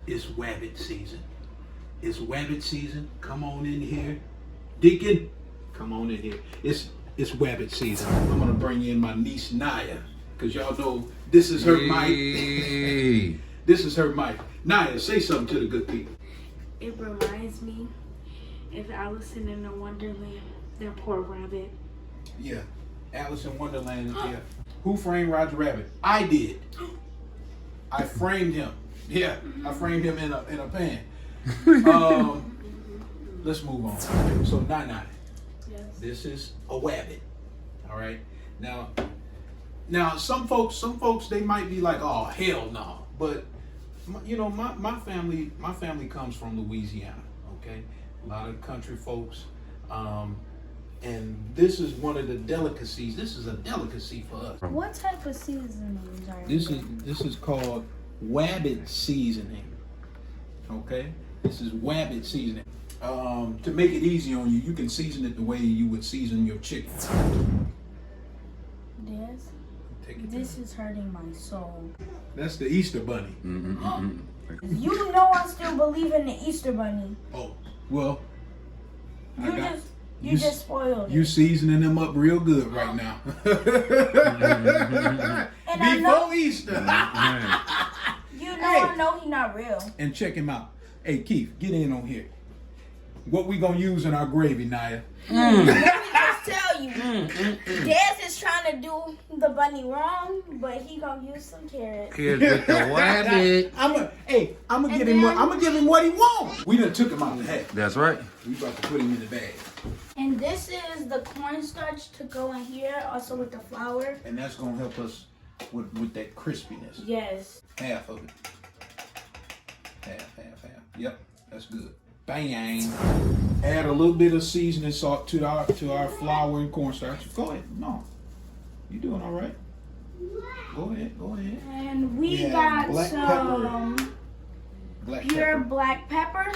It's Wabbit season. It's Wabbit season. Come on in here. Deacon, come on in here. It's Wabbit season. I'm gonna bring in my niece Naya, because y'all know this is her mic. This is her mic. Naya, say something to the good people. It reminds me of Alice in the Wonderland. That poor rabbit. Yeah, Alice in Wonderland is there. Who framed Roger Rabbit? I did. I framed him. Yeah, I framed him in a pan. Let's move on. So Naya, Yes. this is a Wabbit. All right. Now some folks they might be like, oh hell no. But my family comes from Louisiana. Okay, a lot of country folks. And this is one of the delicacies. This is a delicacy for us. What type of seasonings are This is called Wabbit seasoning. Okay, this is Wabbit seasoning. To make it easy on you, you can season it the way you would season your chicken. This is hurting my soul. That's the Easter bunny. You know I still believe in the Easter bunny. Oh, well. You just spoiled it. You seasoning them up real good right now. And Before Easter. I know he's not real. And check him out. Hey, Keith, get in on here. What we gonna use in our gravy, Naya? Let me just tell you. Des is trying to do the bunny wrong, but he gonna use some carrots. Here's with the Wabbit. I'm gonna give him what he wants. We done took him out of the hat. That's right. We about to put him in the bag. And this is the cornstarch to go in here, also with the flour. And that's gonna help us with that crispiness. Yes. Half of it. Half. Yep, that's good. Bang. Add a little bit of seasoning salt to our flour and cornstarch. Go ahead. No. You doing all right? Go ahead. And we got black some Black pure pepper. black pepper.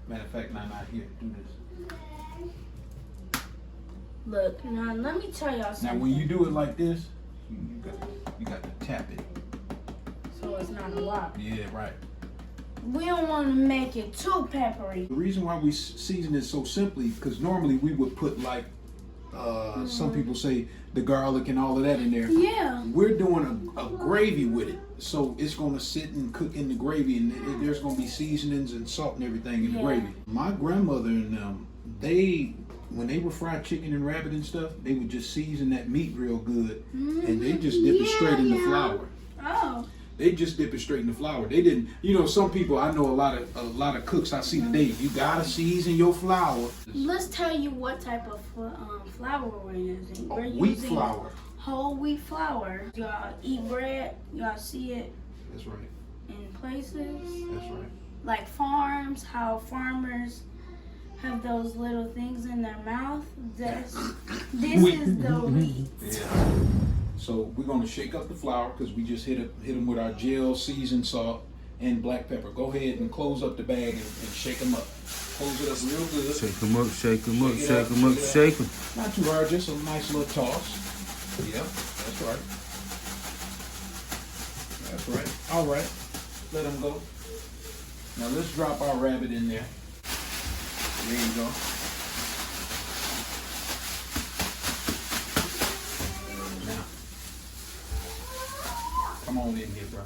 Matter of fact, not here. Do this. Look, now let me tell y'all something. Now, when you do it like this, you got to tap it. So it's not a lot. Yeah, right. We don't want to make it too peppery. The reason why we season it so simply, because normally we would put like, some people say the garlic and all of that in there. Yeah. We're doing a gravy with it. So it's going to sit and cook in the gravy, and there's going to be seasonings and salt and everything in the gravy. My grandmother and them, when they would fry chicken and rabbit and stuff, they would just season that meat real good, and they just dip it straight in the flour. Oh. They just dip it straight in the flour. They didn't, some people, I know a lot of cooks I see today, you gotta season your flour. Let's tell you what type of flour we're using. We're Wheat using flour. whole wheat flour. Y'all eat bread, y'all see it That's right. in places. That's right. Like farms, how farmers have those little things in their mouth. This is the wheat. Yeah. So we're gonna shake up the flour because we just hit them with our gel, seasoned salt, and black pepper. Go ahead and close up the bag and shake them up. Close it up real good. Shake them up. Not too hard, just a nice little toss. Yep, that's right. All right, let them go. Now let's drop our rabbit in there. There you go. Now, come on in here, bro.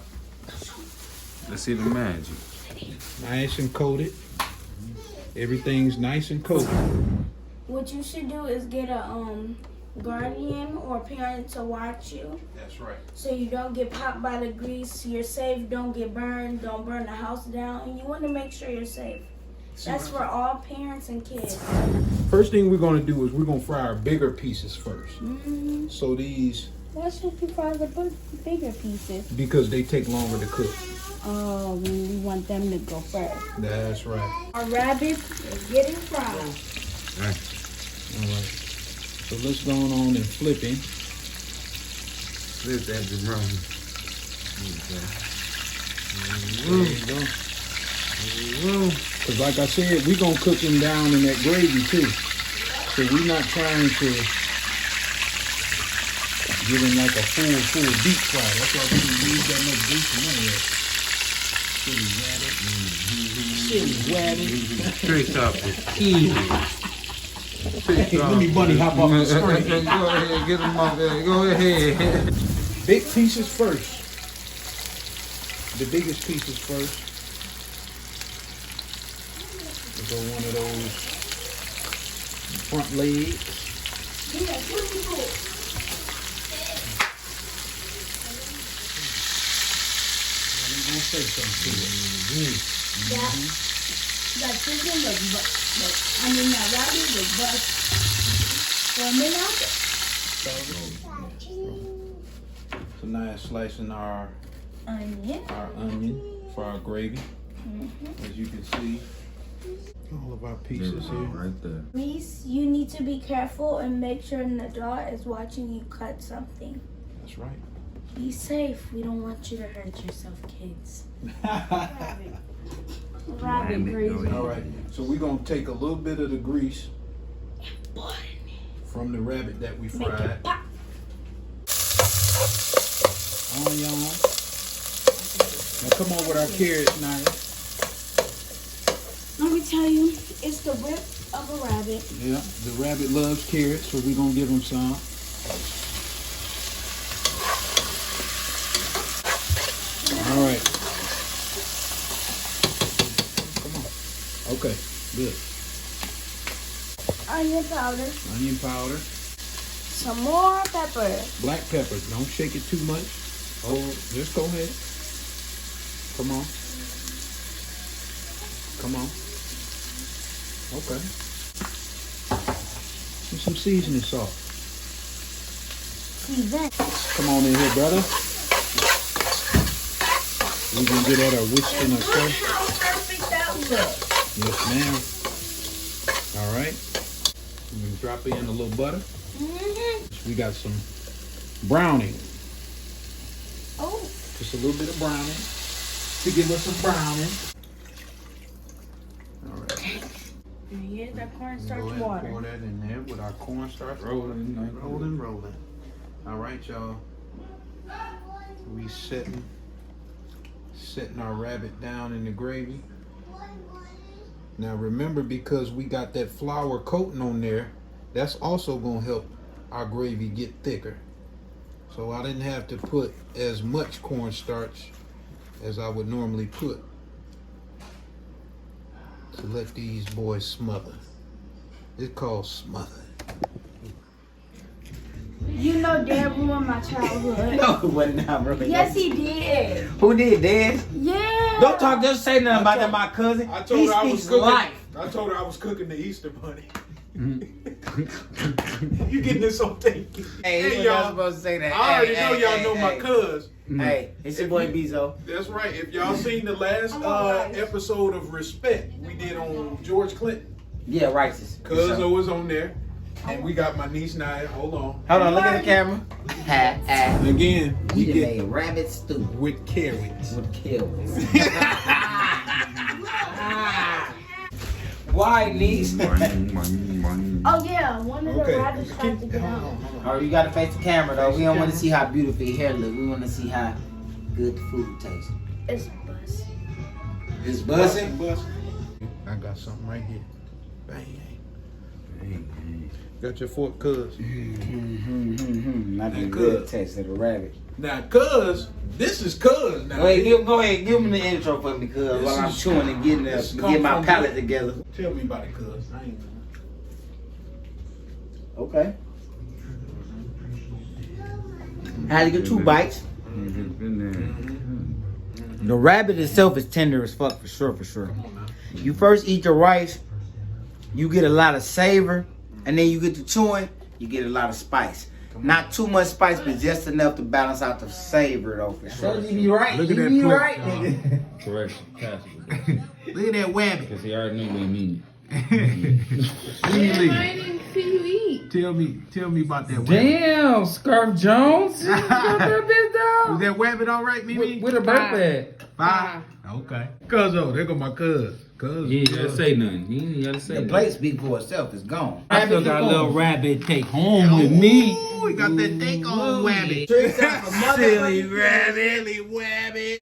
Let's see the magic. Nice and coated. Everything's nice and coated. What you should do is get a guardian or parent to watch you, That's right. so you don't get popped by the grease. You're safe. Don't get burned. Don't burn the house down. And you want to make sure you're safe. That's for all parents and kids. First thing we're gonna do is we're gonna fry our bigger pieces first. So these, Why should you fry the bigger pieces? because they take longer to cook. Oh, we want them to go first. That's right. Our rabbit is getting fried. All right. So let's go on and flip him. Flip that drum. There you go. Because like I said, we're going to cook him down in that gravy too. So we're not trying to give him like a full deep fry. That's why we didn't use that much grease and none of that. Silly Wabbit. Straight off the key. Let me bunny hop off the screen. Go ahead, get him off there. Go ahead. Big pieces first. The biggest pieces first. We'll go one of those front legs. I'm gonna say something to it. That chicken was that rabbit was bust for a minute. So now slicing our onion for our gravy. As you can see, all of our pieces here. Right there. Reese, you need to be careful and make sure an adult is watching you cut something. That's right. Be safe. We don't want you to hurt yourself, kids. Rabbit crazy. All right. So we're gonna take a little bit of the grease from the rabbit that we Make fried. it pop. Onion. Now come on with our carrots now. Let me tell you, it's the whip of a rabbit. Yeah, the rabbit loves carrots, so we're gonna give him some. All right. Come on. Okay, good. Onion powder. Onion powder. Some more pepper. Black pepper. Don't shake it too much. Oh, just go ahead. Come on. Come on. Okay. And some seasoning salt. Season. Come on in here, brother. We're gonna get at our whisk in our Look how perfect that looks. Yes, ma'am. All right. We're gonna drop in a little butter. We got some browning. Oh. Just a little bit of browning to give us some browning. All right. And here's that Go cornstarch ahead water. and pour that in there with our cornstarch. Rolling. Rolling. All right, y'all. We setting our rabbit down in the gravy. Now remember, because we got that flour coating on there, that's also gonna help our gravy get thicker. So I didn't have to put as much cornstarch as I would normally put to let these boys smother. It's called smothered. You know Dad ruined my childhood. No, it wasn't not really. Yes, he did. Who did, Dad? Yeah. Don't talk, just say nothing about that, my cousin. I told He her I was speaks cooking. life. I told her I was cooking the Easter bunny. You getting this on tape? Hey, he was not supposed to say that. I already know y'all know my cuz. Hey, it's your boy Bezo. That's right. If y'all seen the last episode of Respect we did on George Clinton, Yeah, righteous. Cuzzo was on there, and we got my niece Naya. Hold on. Hold on, look at the camera. Ha, ha. Again, We we done get made rabbit stew with carrots. with kills. Why, niece? Oh yeah, one of the Okay. rabbits tried to get out. Oh, you gotta face the camera though. We don't want to see how beautiful your hair look. We want to see how good the food tastes. It's bust. It's buzzing. I got something right here. Bang. Got your fork, cuz. Not the That good good. taste of the rabbit. Now, cuz, this is cuz. Now, Go ahead, give me the intro for me, cuz, This while I'm is- chewing and getting this get come my from palate the- together. Tell me about it, cuz. I ain't know. Okay. Had to get 2 bites. The rabbit itself is tender as fuck, for sure. You first eat the rice, you get a lot of savor, and then you get to chewing, you get a lot of spice. Not too much spice, but just enough to balance out the savor, though, for sure. You be right. Look at You that be plate, right, y'all. nigga. Correction. Possible. Look at that wabbit. Because he already knew we mean Tell me about that wabbit. Damn, Scarf Jones. You got that bitch down. Was that wabbit all right, Mimi? With a birthday. 5. Okay. Cuzzo, there go my cuz. Cuz. He ain't gotta say nothing. He ain't gotta say The nothing. plate speak for itself. It's gone. I still got a little rabbit take home with me. Ooh, he got that take on wabbit. Tricks out for motherfucking Silly rabbit. Silly wabbit.